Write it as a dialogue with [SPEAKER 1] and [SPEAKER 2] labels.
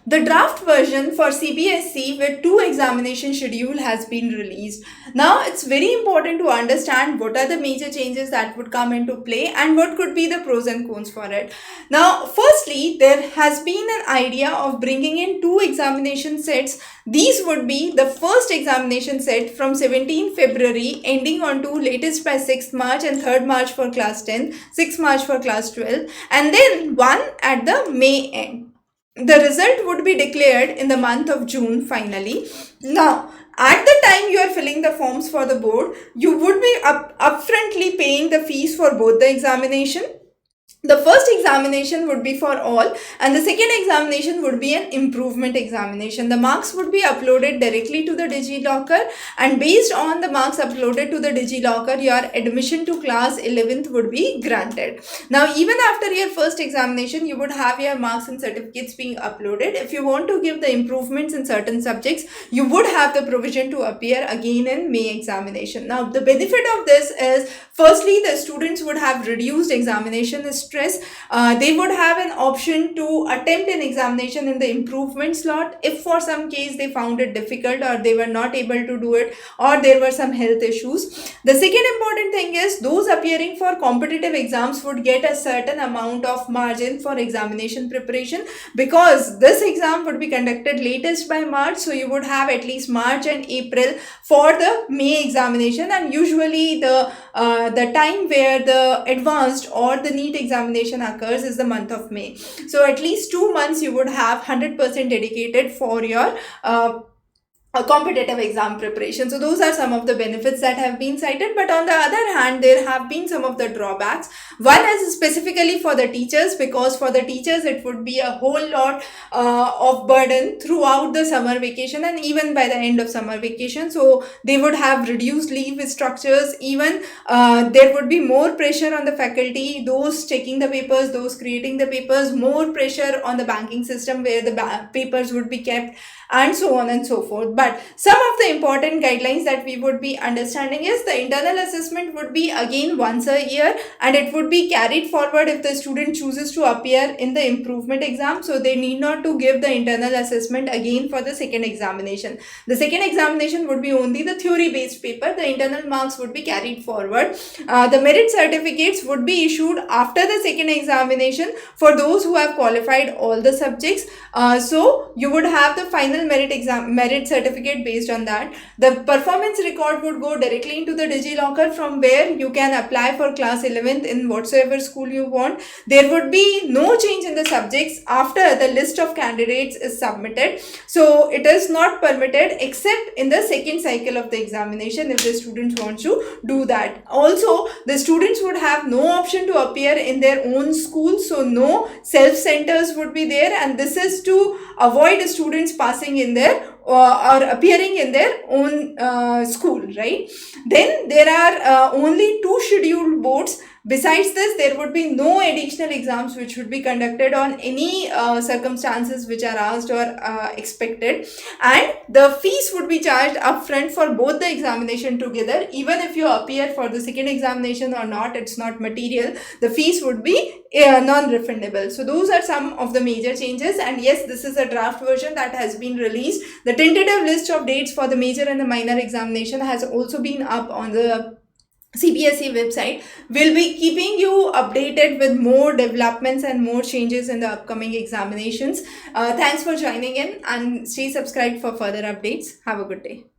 [SPEAKER 1] The draft version for CBSE with 2 examination schedule has been released. Now it's very important to understand what are the major changes that would come into play and what could be the pros and cons for it. Now, firstly, there has been an idea of bringing in 2 examination sets. These would be the first examination set from 17 February ending on to latest by 6th March and 3rd March for class 10, 6th March for class 12, and then one at the May end. The result would be declared in the month of June finally. Now, at the time you are filling the forms for the board, you would be upfrontly paying the fees for both the examination. The first examination would be for all and the second examination would be an improvement examination. The marks would be uploaded directly to the DigiLocker, and based on the marks uploaded to the DigiLocker, your admission to class 11th would be granted. Now, even after your first examination, you would have your marks and certificates being uploaded. If you want to give the improvements in certain subjects, you would have the provision to appear again in May examination. Now, the benefit of this is, firstly, the students would have reduced examination stress. They would have an option to attempt an examination in the improvement slot if for some case they found it difficult or they were not able to do it or there were some health issues. The second important thing is those appearing for competitive exams would get a certain amount of margin for examination preparation, because this exam would be conducted latest by March, so you would have at least March and April for the May examination, and usually the time where the advanced or the NEET examination occurs is the month of May. So at least 2 months you would have 100% dedicated for your a competitive exam preparation. So those are some of the benefits that have been cited, but on the other hand, there have been some of the drawbacks. One is specifically for the teachers, because for the teachers it would be a whole lot of burden throughout the summer vacation and even by the end of summer vacation. So they would have reduced leave structures. Even there would be more pressure on the faculty, those checking the papers, those creating the papers, more pressure on the banking system where the papers would be kept, and so on and so forth. But some of the important guidelines that we would be understanding is the internal assessment would be again once a year, and it would be carried forward if the student chooses to appear in the improvement exam. So they need not to give the internal assessment again for the second examination. The second examination would be only the theory based paper. The internal marks would be carried forward. The merit certificates would be issued after the second examination for those who have qualified all the subjects. So you would have the final merit certificate based on that. The performance record would go directly into the DigiLocker, from where you can apply for class 11th in whatsoever school you want. There would be no change in the subjects after the list of candidates is submitted. So it is not permitted except in the second cycle of the examination if the students want to do that. Also, the students would have no option to appear in their own school. So no self centers would be there, and this is to avoid students passing in their or appearing in their own school, right? Then there are only 2 scheduled boards. Besides this, there would be no additional exams which would be conducted on any circumstances which are asked or expected, and the fees would be charged upfront for both the examination together. Even if you appear for the second examination or not, it's not material. The fees would be non-refundable. So those are some of the major changes, and yes, this is a draft version that has been released. The tentative list of dates for the major and the minor examination has also been up on the CBSE website. We'll be keeping you updated with more developments and more changes in the upcoming examinations. Thanks for joining in, and stay subscribed for further updates. Have a good day.